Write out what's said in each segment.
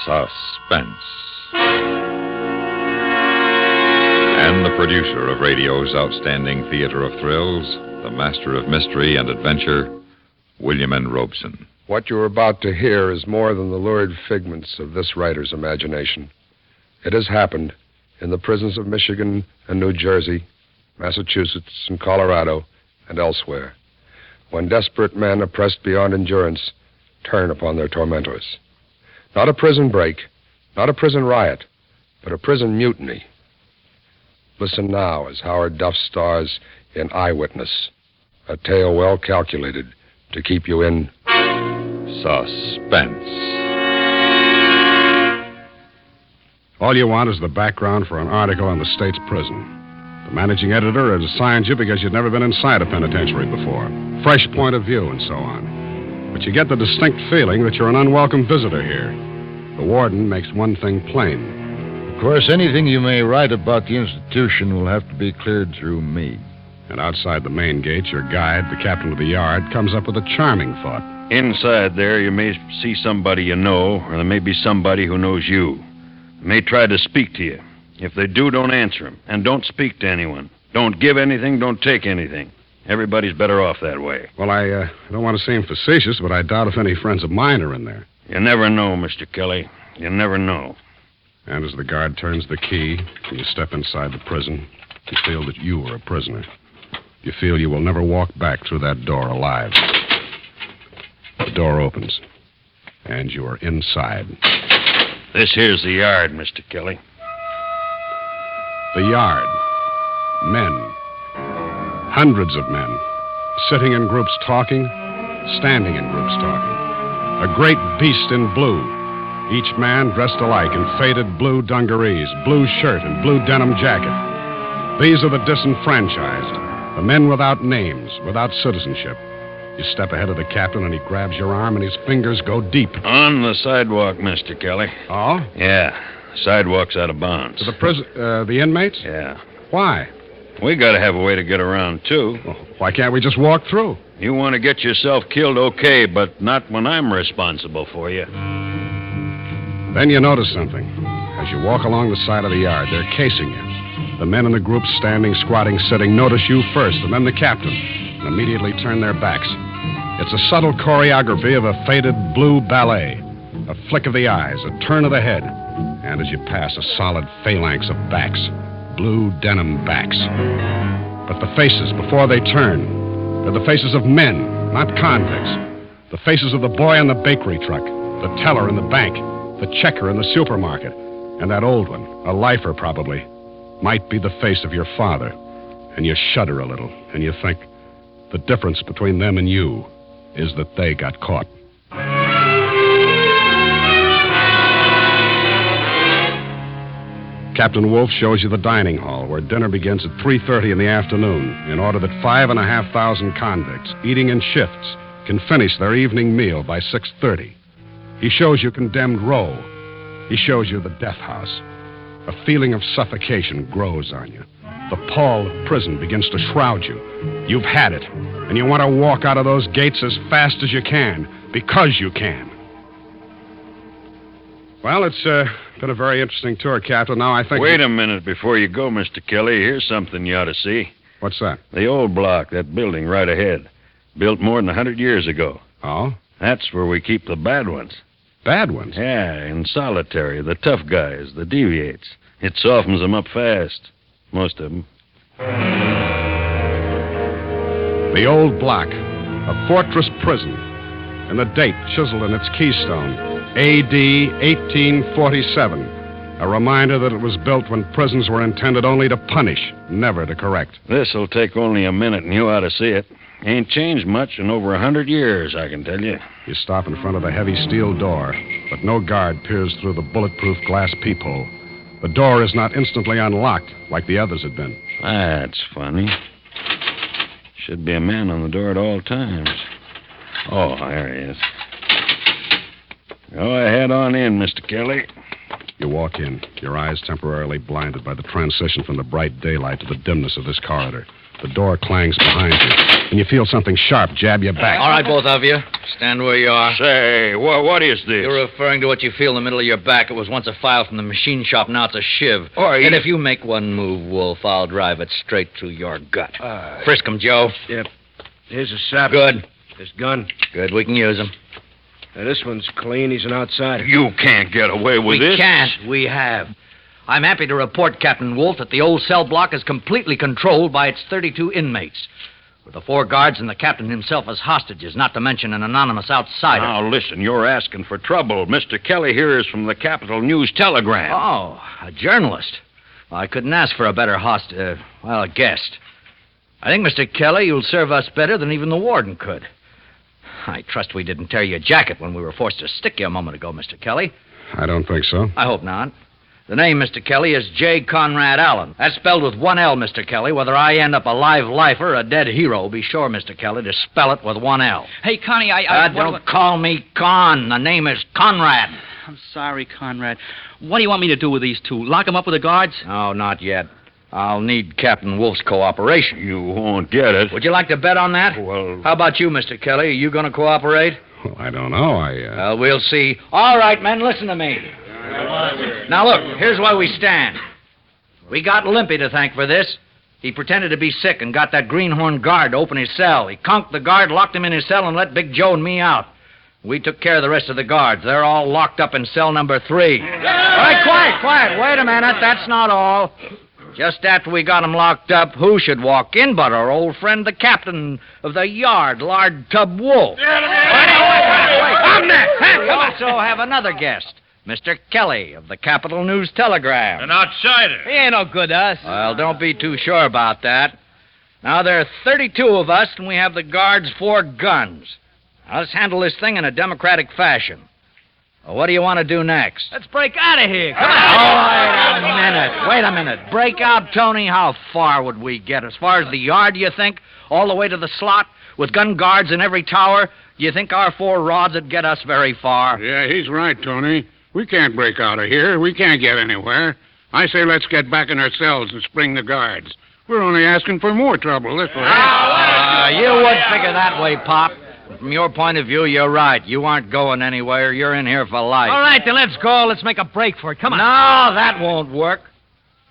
Suspense. And the producer of radio's outstanding theater of thrills, the master of mystery and adventure, William N. Robeson. What you're about to hear is more than the lurid figments of this writer's imagination. It has happened in the prisons of Michigan and New Jersey, Massachusetts and Colorado, and elsewhere, when desperate men oppressed beyond endurance turn upon their tormentors. Not a prison break, not a prison riot, but a prison mutiny. Listen now as Howard Duff stars in Eyewitness, a tale well calculated to keep you in suspense. All you want is the background for an article on the state's prison. The managing editor has assigned you because you'd never been inside a penitentiary before. Fresh point of view and so on. But you get the distinct feeling that you're an unwelcome visitor here. The warden makes one thing plain. Of course, anything you may write about the institution will have to be cleared through me. And outside the main gate, your guide, the captain of the yard, comes up with a charming thought. Inside there, you may see somebody you know, or there may be somebody who knows you. They may try to speak to you. If they do, don't answer them, and don't speak to anyone. Don't give anything, don't take anything. Everybody's better off that way. Well, I don't want to seem facetious, but I doubt if any friends of mine are in there. You never know, Mr. Kelly. You never know. And as the guard turns the key, and you step inside the prison, you feel that you are a prisoner. You feel you will never walk back through that door alive. The door opens, and you are inside. This here's the yard, Mr. Kelly. The yard. Men. Hundreds of men. Sitting in groups talking, standing in groups talking. A great beast in blue. Each man dressed alike in faded blue dungarees, blue shirt, and blue denim jacket. These are the disenfranchised, the men without names, without citizenship. You step ahead of the captain, and he grabs your arm, and his fingers go deep. On the sidewalk, Mr. Kelly. Oh? Yeah. Sidewalk's out of bounds. To the inmates? Yeah. Why? We gotta have a way to get around, too. Well, why can't we just walk through? You want to get yourself killed, okay, but not when I'm responsible for you. Then you notice something. As you walk along the side of the yard, they're casing you. The men in the group standing, squatting, sitting notice you first, and then the captain, and immediately turn their backs. It's a subtle choreography of a faded blue ballet. A flick of the eyes, a turn of the head, and as you pass, a solid phalanx of backs. Blue denim backs. But the faces, before they turn, they're the faces of men, not convicts. The faces of the boy on the bakery truck, the teller in the bank, the checker in the supermarket, and that old one, a lifer probably, might be the face of your father. And you shudder a little, and you think, the difference between them and you is that they got caught. Captain Wolf shows you the dining hall, where dinner begins at 3:30 in the afternoon, in order that 5,500 convicts, eating in shifts, can finish their evening meal by 6:30. He shows you condemned row. He shows you the death house. A feeling of suffocation grows on you. The pall of prison begins to shroud you. You've had it, and you want to walk out of those gates as fast as you can, because you can. Well, it's been a very interesting tour, Captain. Now I think... Wait a minute before you go, Mr. Kelly. Here's something you ought to see. What's that? The old block, that building right ahead. Built more than 100 years ago. Oh? That's where we keep the bad ones. Bad ones? Yeah, in solitary. The tough guys, the deviates. It softens them up fast. Most of them. The old block. A fortress prison. And the date chiseled in its keystone. A.D. 1847. A reminder that it was built when prisons were intended only to punish, never to correct. This'll take only a minute, and you ought to see it. Ain't changed much in over 100 years, I can tell you. You stop in front of the heavy steel door, but no guard peers through the bulletproof glass peephole. The door is not instantly unlocked like the others had been. That's funny. Should be a man on the door at all times. Oh, there he is. Go ahead on in, Mr. Kelly. You walk in, your eyes temporarily blinded by the transition from the bright daylight to the dimness of this corridor. The door clangs behind you, and you feel something sharp jab your back. All right, both of you. Stand where you are. Say, what is this? You're referring to what you feel in the middle of your back. It was once a file from the machine shop, now it's a shiv. Oi. And if you make one move, Wolf, I'll drive it straight through your gut. Frisk him, Joe. Yep. Here's a sap. Good. This gun. Good, we can use him. Now, this one's clean. He's an outsider. You can't get away with this. We can't. We have. I'm happy to report, Captain Wolf, that the old cell block is completely controlled by its 32 inmates, with the 4 guards and the captain himself as hostages, not to mention an anonymous outsider. Now, listen, you're asking for trouble. Mr. Kelly here is from the Capital News Telegram. Oh, a journalist. Well, I couldn't ask for a better guest. I think, Mr. Kelly, you'll serve us better than even the warden could. I trust we didn't tear your jacket when we were forced to stick you a moment ago, Mr. Kelly. I don't think so. I hope not. The name, Mr. Kelly, is J. Conrad Allen. That's spelled with 1 L, Mr. Kelly. Whether I end up a live lifer or a dead hero, be sure, Mr. Kelly, to spell it with 1 L. Hey, Connie, Don't call me Con. The name is Conrad. I'm sorry, Conrad. What do you want me to do with these 2? Lock them up with the guards? No, not yet. I'll need Captain Wolf's cooperation. You won't get it. Would you like to bet on that? Well... How about you, Mr. Kelly? Are you going to cooperate? Well, I don't know. We'll see. All right, men, listen to me. Now, look, here's where we stand. We got Limpy to thank for this. He pretended to be sick and got that greenhorn guard to open his cell. He conked the guard, locked him in his cell, and let Big Joe and me out. We took care of the rest of the guards. They're all locked up in cell number 3. All right, quiet. Wait a minute. That's not all. Just after we got 'em locked up, who should walk in but our old friend, the captain of the yard, Lard Tub Wolf. Wait. I'm next. We also have another guest, Mr. Kelly of the Capital News Telegram. An outsider. He ain't no good to us. Well, don't be too sure about that. Now, there are 32 of us, and we have the guards 4 guns. Now, let's handle this thing in a democratic fashion. Well, what do you want to do next? Let's break out of here. Come on. Oh, wait a minute. Break out, Tony? How far would we get? As far as the yard, you think? All the way to the slot? With gun guards in every tower? Do you think our 4 rods would get us very far? Yeah, he's right, Tony. We can't break out of here. We can't get anywhere. I say let's get back in our cells and spring the guards. We're only asking for more trouble this way. You would figure that way, Pop. From your point of view, you're right. You aren't going anywhere. You're in here for life. All right, then let's go. Let's make a break for it. Come on. No, that won't work.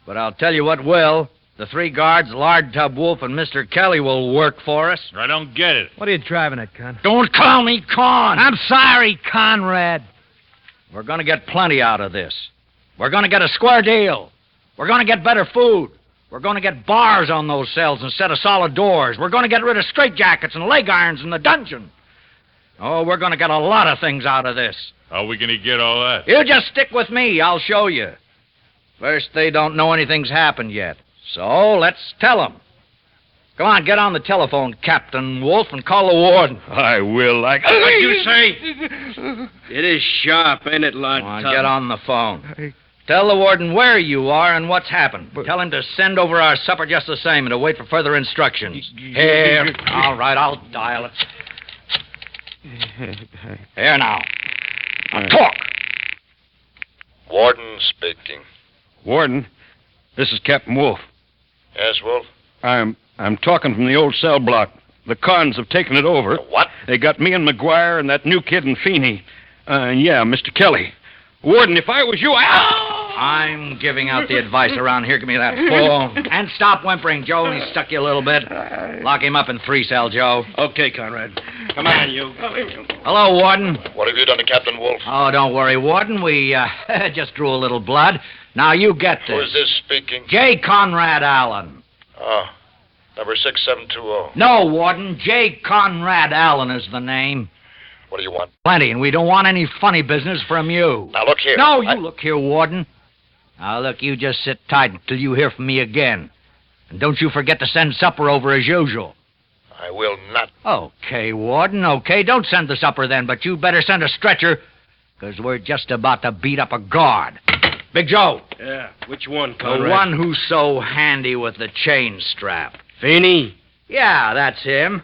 But I'll tell you what will. The 3 guards, Lard Tub Wolf and Mr. Kelly, will work for us. I don't get it. What are you driving at, Con? Don't call me Con. I'm sorry, Conrad. We're going to get plenty out of this. We're going to get a square deal. We're going to get better food. We're going to get bars on those cells instead of solid doors. We're going to get rid of straitjackets and leg irons in the dungeon. Oh, we're going to get a lot of things out of this. How are we going to get all that? You just stick with me. I'll show you. First, they don't know anything's happened yet. So, let's tell them. Come on, get on the telephone, Captain Wolf, and call the warden. I will. What'd you say? It is sharp, ain't it, Lard? Come on, get on the phone. Tell the warden where you are and what's happened. Tell him to send over our supper just the same and to wait for further instructions. Here. All right, I'll dial it. Here now. Now talk. Warden speaking. Warden, this is Captain Wolf. Yes, Wolf? I'm talking from the old cell block. The Cons have taken it over. The what? They got me and McGuire and that new kid in Feeney. Yeah, Mr. Kelly. Warden, if I was you, I'm giving out the advice around here. Give me that phone. And stop whimpering, Joe. He stuck you a little bit. Lock him up in 3-cell, Joe. Okay, Conrad. Come on, you. Hello, Warden. What have you done to Captain Wolf? Oh, don't worry, Warden. We just drew a little blood. Now, you get this. Who is this speaking? J. Conrad Allen. Oh, number 6720. No, Warden. J. Conrad Allen is the name. What do you want? Plenty, and we don't want any funny business from you. Now, look here. No, you look here, Warden. Now, look, you just sit tight until you hear from me again. And don't you forget to send supper over as usual. I will not. Okay, Warden, okay. Don't send the supper then, but you better send a stretcher, because we're just about to beat up a guard. Big Joe. Yeah, which one, The Conrad? one who's so handy with the chain strap. Feeney? Yeah, that's him.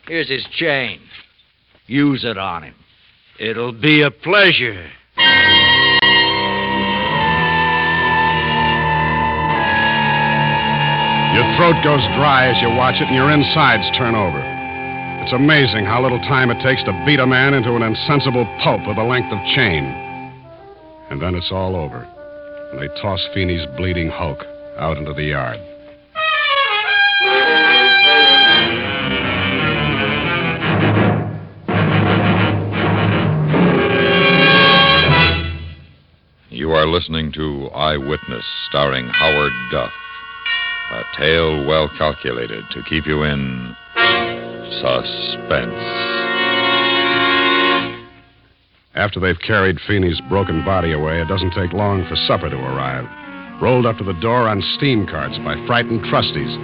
Here's his chain. Use it on him. It'll be a pleasure. Your throat goes dry as you watch it, and your insides turn over. It's amazing how little time it takes to beat a man into an insensible pulp with a length of chain. And then it's all over, and they toss Feeney's bleeding hulk out into the yard. You are listening to Eyewitness, starring Howard Duff. A tale well calculated to keep you in suspense. After they've carried Feeney's broken body away, it doesn't take long for supper to arrive. Rolled up to the door on steam carts by frightened trusties.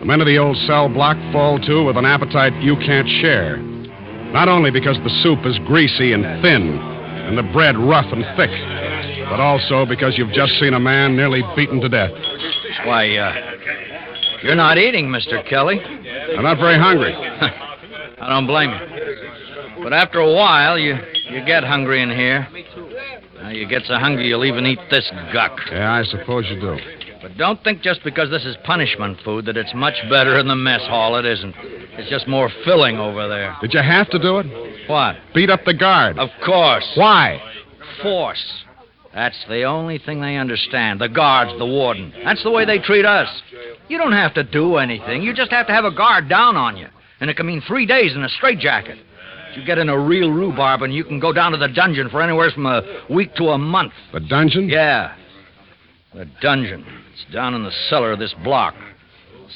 The men of the old cell block fall to with an appetite you can't share. Not only because the soup is greasy and thin, and the bread rough and thick, but also because you've just seen a man nearly beaten to death. Why, you're not eating, Mr. Kelly. I'm not very hungry. I don't blame you. But after a while, you get hungry in here. You get so hungry you'll even eat this guck. Yeah, I suppose you do. But don't think just because this is punishment food that it's much better in the mess hall. It isn't. It's just more filling over there. Did you have to do it? What? Beat up the guard. Of course. Why? Force. That's the only thing they understand. The guards, the warden. That's the way they treat us. You don't have to do anything. You just have to have a guard down on you. And it can mean 3 days in a straitjacket. You get in a real rhubarb and you can go down to the dungeon for anywhere from a week to a month. The dungeon? Yeah. The dungeon. It's down in the cellar of this block.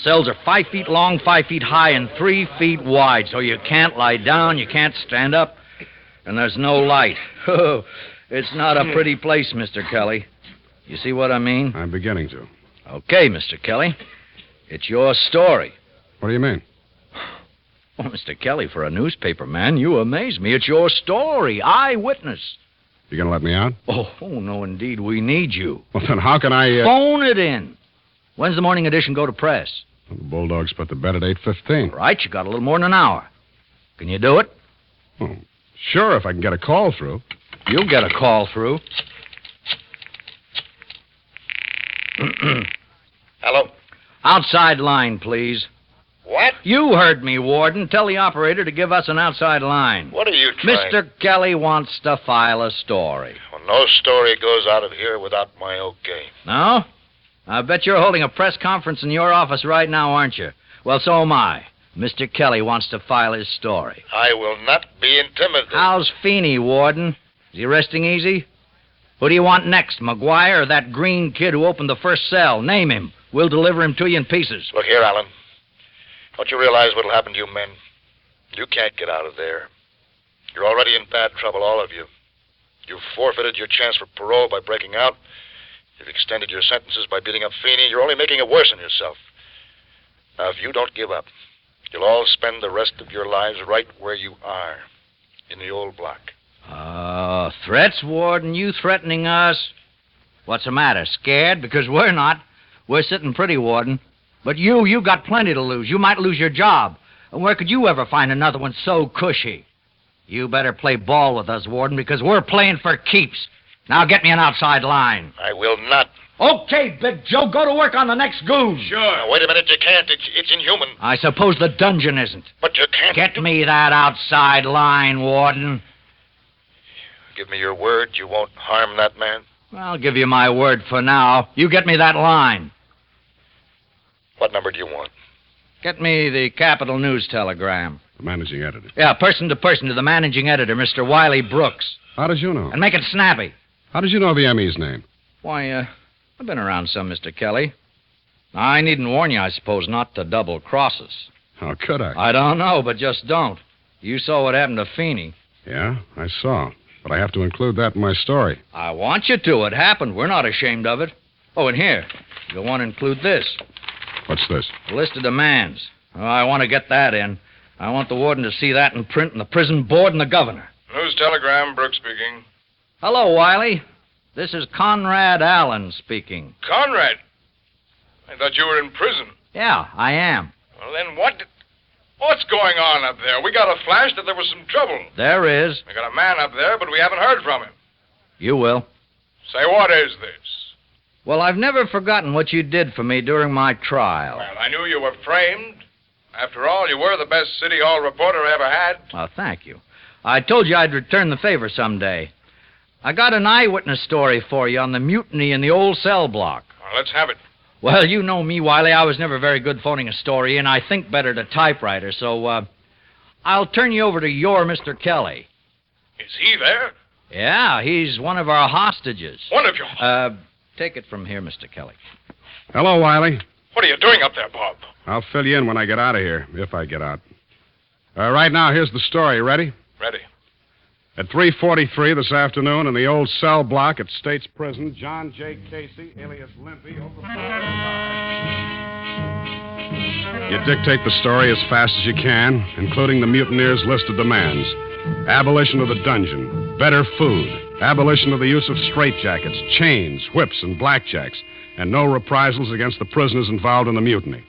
Cells are 5 feet long, 5 feet high, and 3 feet wide. So you can't lie down, you can't stand up, and there's no light. It's not a pretty place, Mr. Kelly. You see what I mean? I'm beginning to. Okay, Mr. Kelly. It's your story. What do you mean? Oh, Mr. Kelly, for a newspaper man, you amaze me. It's your story. Eyewitness. You gonna let me out? Oh, no, indeed. We need you. Well, then how can I... Phone it in. When's the morning edition go to press? Well, the Bulldogs put the bed at 8:15. Right, you got a little more than an hour. Can you do it? Oh, sure, if I can get a call through. You'll get a call through. Hello? Outside line, please. What? You heard me, Warden. Tell the operator to give us an outside line. What are you trying... Mr. Kelly wants to file a story. Well, no story goes out of here without my okay. No? I bet you're holding a press conference in your office right now, aren't you? Well, so am I. Mr. Kelly wants to file his story. I will not be intimidated. How's Feeney, Warden? Is he resting easy? Who do you want next, McGuire or that green kid who opened the first cell? Name him. We'll deliver him to you in pieces. Look here, Alan. Don't you realize what'll happen to you men? You can't get out of there. You're already in bad trouble, all of you. You've forfeited your chance for parole by breaking out. You've extended your sentences by beating up Feeney. You're only making it worse on yourself. Now, if you don't give up, you'll all spend the rest of your lives right where you are, in the old block. Threats, Warden? You threatening us? What's the matter? Scared? Because we're not. We're sitting pretty, Warden. But you got plenty to lose. You might lose your job. And where could you ever find another one so cushy? You better play ball with us, Warden, because we're playing for keeps. Now get me an outside line. I will not. Okay, Big Joe, go to work on the next goon. Sure. Now, wait a minute, you can't. It's inhuman. I suppose the dungeon isn't. But you can't... Get me that outside line, Warden. Give me your word you won't harm that man? I'll give you my word for now. You get me that line. What number do you want? Get me the Capital News telegram. The managing editor. Yeah, person to the managing editor, Mr. Wiley Brooks. How did you know? And make it snappy. How did you know the ME's name? Why, I've been around some, Mr. Kelly. I needn't warn you, I suppose, not to double-cross us. How could I? I don't know, but just don't. You saw what happened to Feeney. Yeah, I saw. But I have to include that in my story. I want you to. It happened. We're not ashamed of it. Oh, and here, you'll want to include this. What's this? A list of demands. Oh, I want to get that in. I want the warden to see that in print and the prison board and the governor. News telegram, Brooks speaking. Hello, Wiley. This is Conrad Allen speaking. Conrad? I thought you were in prison. Yeah, I am. Well, then what's going on up there? We got a flash that there was some trouble. There is. We got a man up there, but we haven't heard from him. You will. Say, what is this? Well, I've never forgotten what you did for me during my trial. Well, I knew you were framed. After all, you were the best City Hall reporter I ever had. Oh, thank you. I told you I'd return the favor someday. I got an eyewitness story for you on the mutiny in the old cell block. Well, let's have it. Well, you know me, Wiley. I was never very good phoning a story, and I think better to typewriter, so, I'll turn you over to your Mr. Kelly. Is he there? Yeah, he's one of our hostages. One of you? Take it from here, Mr. Kelly. Hello, Wiley. What are you doing up there, Bob? I'll fill you in when I get out of here, if I get out. Right now, here's the story. Ready? Ready. At 3:43 this afternoon in the old cell block at State's Prison, John J. Casey, alias Limpy, You dictate the story as fast as you can, including the mutineers' list of demands. Abolition of the dungeon, better food, abolition of the use of straitjackets, chains, whips, and blackjacks, and no reprisals against the prisoners involved in the mutiny.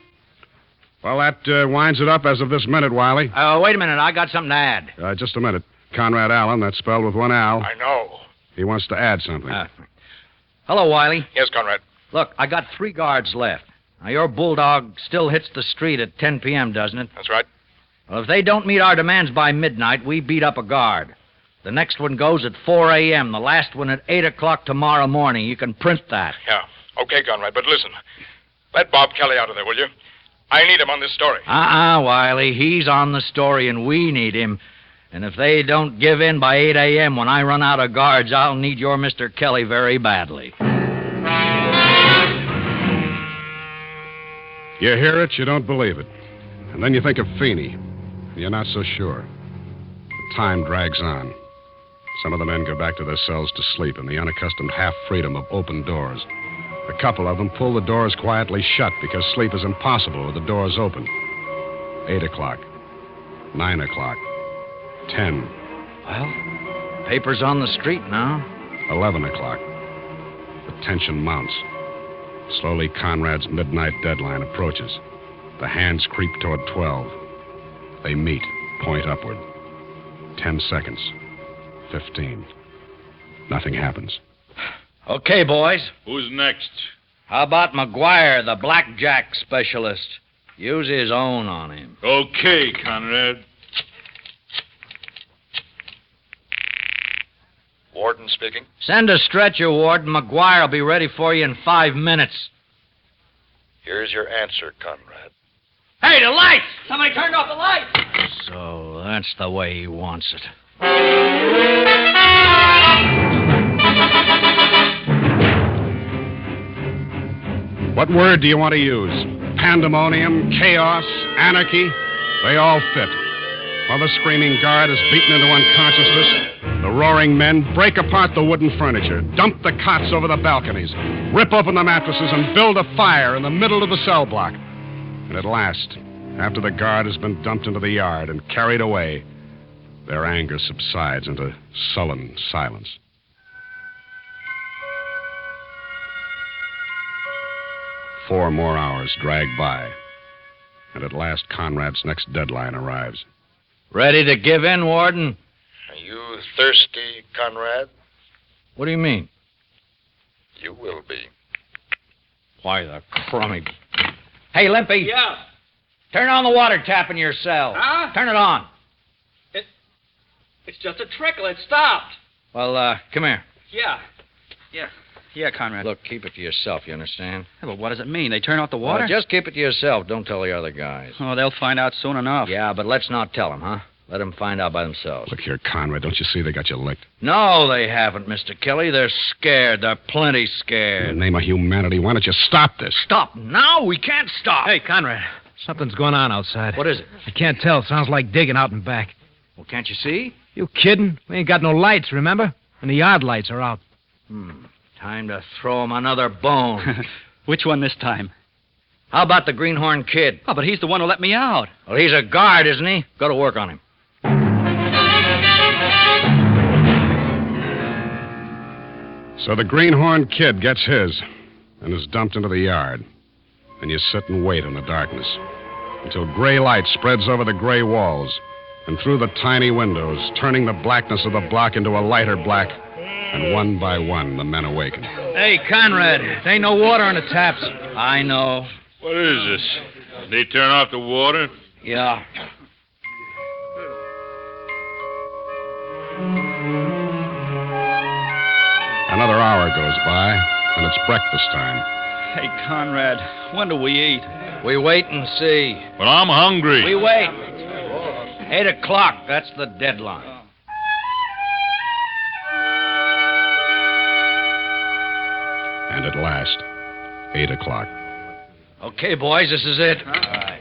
Well, that winds it up as of this minute, Wiley. Wait a minute. I got something to add. Just a minute. Conrad Allen, that's spelled with one L. I know. He wants to add something. Hello, Wiley. Yes, Conrad. Look, I got 3 guards left. Now, your bulldog still hits the street at 10 p.m., doesn't it? That's right. Well, if they don't meet our demands by midnight, we beat up a guard. The next one goes at 4 a.m., the last one at 8 o'clock tomorrow morning. You can print that. Yeah. Okay, Conrad, but listen. Let Bob Kelly out of there, will you? I need him on this story. Wiley. He's on the story, and we need him. And if they don't give in by 8 a.m. when I run out of guards, I'll need your Mr. Kelly very badly. You hear it, you don't believe it. And then you think of Feeney. You're not so sure. The time drags on. Some of the men go back to their cells to sleep in the unaccustomed half-freedom of open doors. A couple of them pull the doors quietly shut because sleep is impossible with the doors open. 8 o'clock. 9 o'clock. 10. Well, paper's on the street now. 11 o'clock. The tension mounts. Slowly, Conrad's midnight deadline approaches. The hands creep toward 12. They meet, point upward. 10 seconds. 15. Nothing happens. Okay, boys. Who's next? How about McGuire, the blackjack specialist? Use his own on him. Okay, Conrad. Warden speaking. Send a stretcher, Warden. McGuire will be ready for you in 5 minutes. Here's your answer, Conrad. Hey, the lights! Somebody turned off the lights! So that's the way he wants it. What word do you want to use? Pandemonium, chaos, anarchy? They all fit. While the screaming guard is beaten into unconsciousness, the roaring men break apart the wooden furniture, dump the cots over the balconies, rip open the mattresses, and build a fire in the middle of the cell block. And at last, after the guard has been dumped into the yard and carried away, their anger subsides into sullen silence. Four more hours drag by, and at last Conrad's next deadline arrives. Ready to give in, Warden? Are you thirsty, Conrad? What do you mean? You will be. Why, the crummy... Hey, Limpy. Yeah. Turn on the water tap in your cell. Huh? Turn it on. It's just a trickle. It stopped. Well, come here. Yeah, Conrad. Look, keep it to yourself, you understand? Yeah, but what does it mean? They turn off the water? Well, just keep it to yourself. Don't tell the other guys. Oh, they'll find out soon enough. Yeah, but let's not tell them, huh? Let them find out by themselves. Look here, Conrad, don't you see they got you licked? No, they haven't, Mr. Kelly. They're scared. They're plenty In scared. the name of humanity, why don't you stop this? Stop now? We can't stop. Hey, Conrad. Something's going on outside. What is it? I can't tell. Sounds like digging out and back. Well, can't you see? You kidding? We ain't got no lights, remember? And the yard lights are out. Time to throw him another bone. Which one this time? How about the Greenhorn Kid? Oh, but he's the one who let me out. Well, he's a guard, isn't he? Go to work on him. So the Greenhorn Kid gets his and is dumped into the yard. And you sit and wait in the darkness until gray light spreads over the gray walls and through the tiny windows, turning the blackness of the block into a lighter black, And one by one, the men awaken. Hey, Conrad, there ain't no water on the taps. I know. What is this? They turn off the water? Yeah. Another hour goes by, and it's breakfast time. Hey, Conrad, when do we eat? We wait and see. But I'm hungry. We wait. 8 o'clock, that's the deadline. And at last, 8 o'clock. Okay, boys, this is it. All right.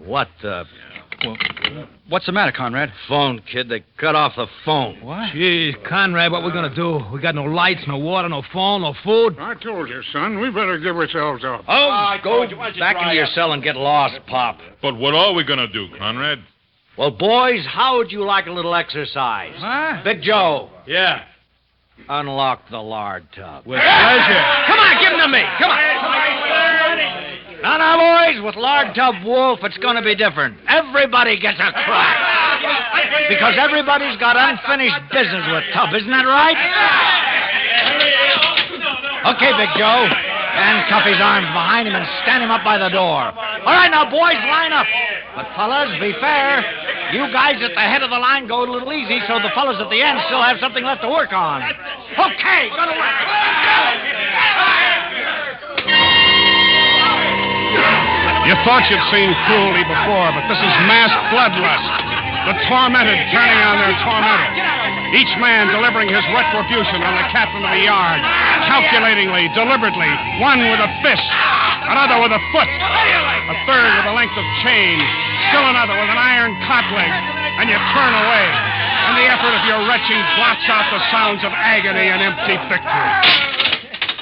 What the... Well, what's the matter, Conrad? Phone, kid. They cut off the phone. What? Gee, Conrad, what we gonna do? We got no lights, no water, no phone, no food. I told you, son. We better give ourselves up. Oh, go back into your cell and get lost, Pop. But what are we going to do, Conrad? Well, boys, how would you like a little exercise? Huh? Big Joe, Yeah. unlock the lard tub. With pleasure. Come on, give him to me. Come on. Now, boys, with Lard Tub Wolf, it's going to be different. Everybody gets a crack. Because everybody's got unfinished business with Tub, isn't that right? Okay, Big Joe. Handcuff his arms behind him and stand him up by the door. All right, now, boys, line up. But, fellas, be fair. You guys at the head of the line go a little easy so the fellas at the end still have something left to work on. Okay, go to work. You thought you'd seen cruelty before, but this is mass bloodlust. The tormented turning on their tormentor. Each man delivering his retribution on the captain of the yard. Calculatingly, deliberately, one with a fist, another with a foot, a third with a length of chain, still another with an iron cot leg, and you turn away. And the effort of your retching blots out the sounds of agony and empty victory.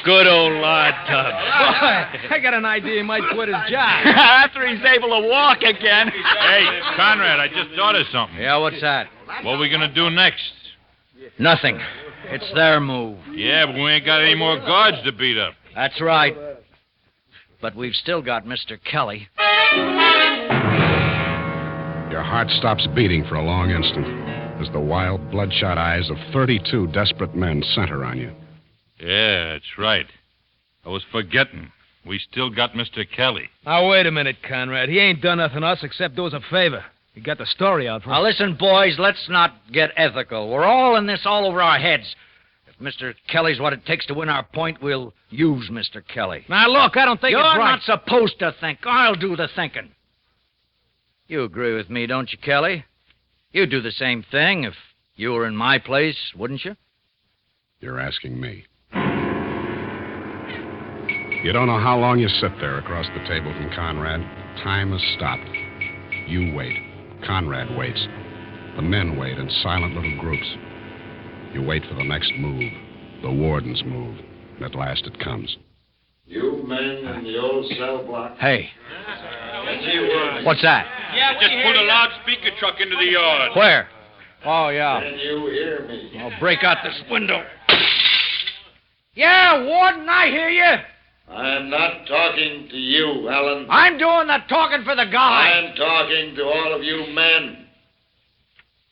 Good old Lard Tub. Boy, I got an idea he might quit his job. After he's able to walk again. Hey, Conrad, I just thought of something. Yeah, what's that? What are we going to do next? Nothing. It's their move. Yeah, but we ain't got any more guards to beat up. That's right. But we've still got Mr. Kelly. Your heart stops beating for a long instant as the wild, bloodshot eyes of 32 desperate men center on you. Yeah, that's right. I was forgetting. We still got Mr. Kelly. Now, wait a minute, Conrad. He ain't done nothing to us except do us a favor. He got the story out for us. Now, listen, boys, let's not get ethical. We're all in this all over our heads. If Mr. Kelly's what it takes to win our point, we'll use Mr. Kelly. Now, look, I don't think You're it's right. not supposed to think. I'll do the thinking. You agree with me, don't you, Kelly? You'd do the same thing if you were in my place, wouldn't you? You're asking me. You don't know how long you sit there across the table from Conrad. Time has stopped. You wait. Conrad waits. The men wait in silent little groups. You wait for the next move, the warden's move, and at last it comes. You men in the old cell block. Hey. What's that? Yeah, just pulled a loudspeaker truck into the yard. Where? Oh, yeah. Can you hear me? I'll break out this window. Yeah, Warden, I hear you. I'm not talking to you, Alan. I'm doing the talking for the guy. I'm talking to all of you men.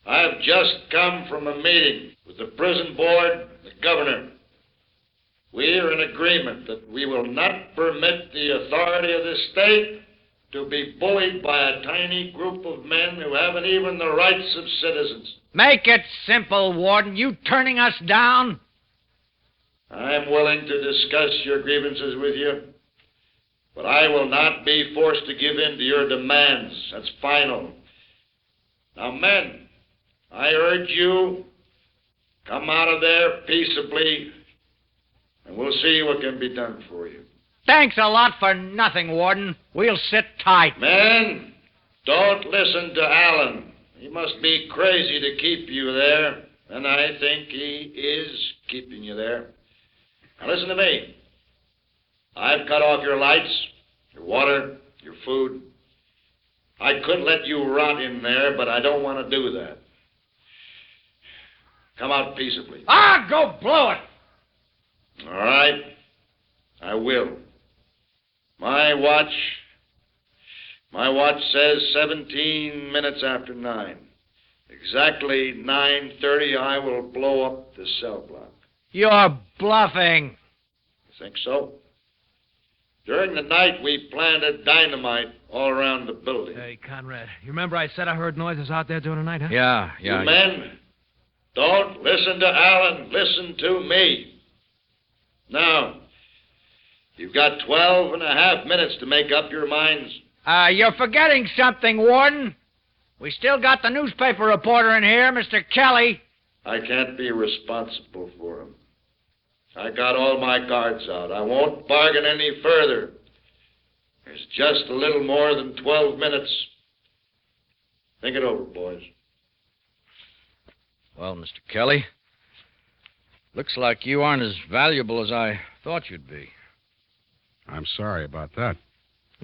I've just come from a meeting with the prison board and the governor. We're in agreement that we will not permit the authority of this state to be bullied by a tiny group of men who haven't even the rights of citizens. Make it simple, Warden. You turning us down? I'm willing to discuss your grievances with you, but I will not be forced to give in to your demands. That's final. Now, men, I urge you, come out of there peaceably, and we'll see what can be done for you. Thanks a lot for nothing, Warden. We'll sit tight. Men, don't listen to Alan. He must be crazy to keep you there, and I think he is keeping you there. Now listen to me. I've cut off your lights, your water, your food. I could let you rot in there, but I don't want to do that. Come out peaceably. Ah, go blow it. All right. I will. My watch says 17 minutes after 9. Exactly 9:30, I will blow up the cell block. You're bluffing. You think so? During the night, we planted dynamite all around the building. Hey, Conrad, you remember I said I heard noises out there during the night, huh? Yeah. You men, don't listen to Alan. Listen to me. Now, you've got 12 and a half minutes to make up your minds. You're forgetting something, Warden. We still got the newspaper reporter in here, Mr. Kelly. I can't be responsible for him. I got all my guards out. I won't bargain any further. There's just a little more than 12 minutes. Think it over, boys. Well, Mr. Kelly, looks like you aren't as valuable as I thought you'd be. I'm sorry about that.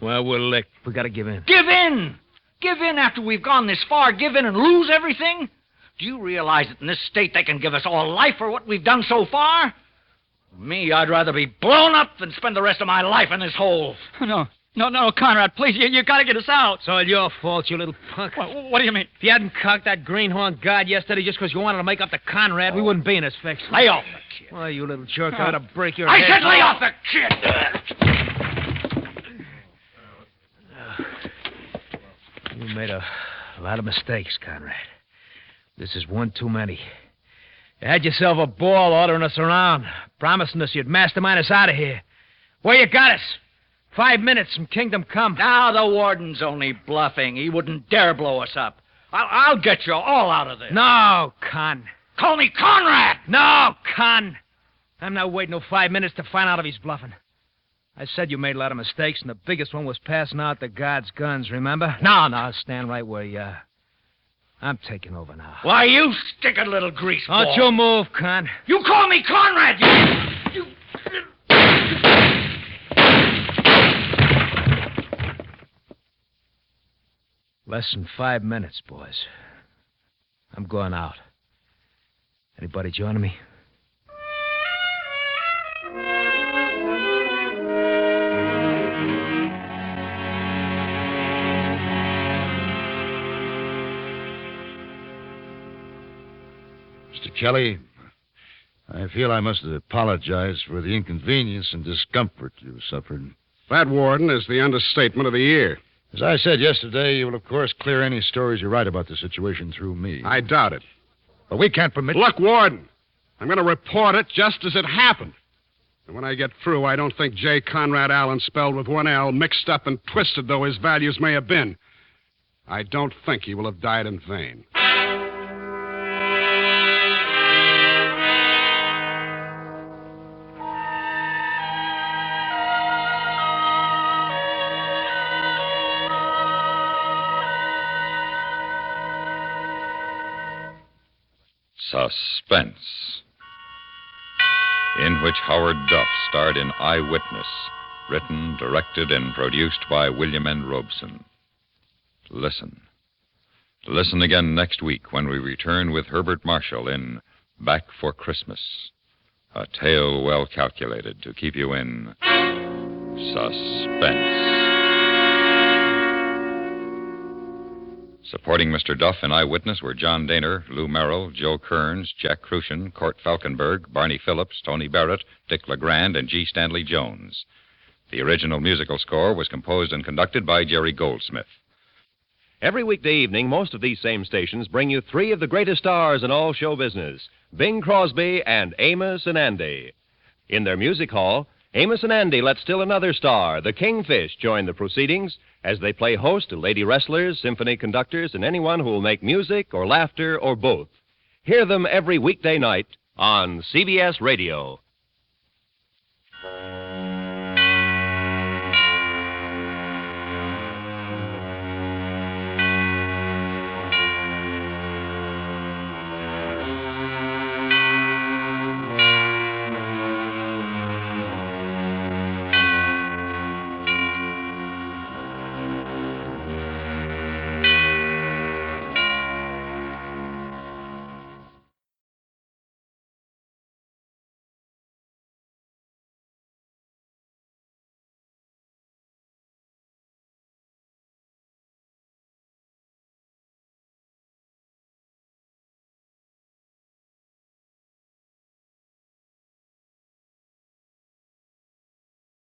Well, we're licked. We gotta give in. Give in! Give in after we've gone this far? Give in and lose everything? Do you realize that in this state they can give us all life for what we've done so far? Me, I'd rather be blown up than spend the rest of my life in this hole. No, Conrad, please, you gotta get us out. It's all your fault, you little punk. What do you mean? If you hadn't cocked that greenhorn guard yesterday just because you wanted to make up to Conrad, we wouldn't be in this fix. Lay off the kid. Well, you little jerk, I ought to break your I head. said lay off the kid! You made a lot of mistakes, Conrad. This is one too many. You had yourself a ball ordering us around, promising us you'd mastermind us out of here. Where you got us? 5 minutes from Kingdom Come. Now the warden's only bluffing. He wouldn't dare blow us up. I'll get you all out of this. No, Con. Call me Conrad! No, Con. I'm not waiting no 5 minutes to find out if he's bluffing. I said you made a lot of mistakes, and the biggest one was passing out the guards' guns, remember? No, stand right where you are. I'm taking over now. Why, you sticking little greaseball. Don't you move, Con. You call me Conrad, you... Less than 5 minutes, boys. I'm going out. Anybody joining me? Mr. Kelly, I feel I must apologize for the inconvenience and discomfort you suffered. That, Warden, is the understatement of the year. As I said yesterday, you will, of course, clear any stories you write about the situation through me. I doubt it. But we can't permit... Look, Warden, I'm going to report it just as it happened. And when I get through, I don't think J. Conrad Allen, spelled with one L, mixed up and twisted though his values may have been, I don't think he will have died in vain. Suspense, in which Howard Duff starred in Eyewitness, written, directed, and produced by William N. Robeson. Listen. Listen again next week when we return with Herbert Marshall in Back for Christmas, a tale well calculated to keep you in suspense. Supporting Mr. Duff in Eyewitness were John Daner, Lou Merrill, Joe Kearns, Jack Crucian, Curt Falkenberg, Barney Phillips, Tony Barrett, Dick LeGrand, and G. Stanley Jones. The original musical score was composed and conducted by Jerry Goldsmith. Every weekday evening, most of these same stations bring you three of the greatest stars in all show business, Bing Crosby and Amos and Andy. In their music hall, Amos and Andy let still another star, the Kingfish, join the proceedings as they play host to lady wrestlers, symphony conductors, and anyone who will make music or laughter or both. Hear them every weekday night on CBS Radio.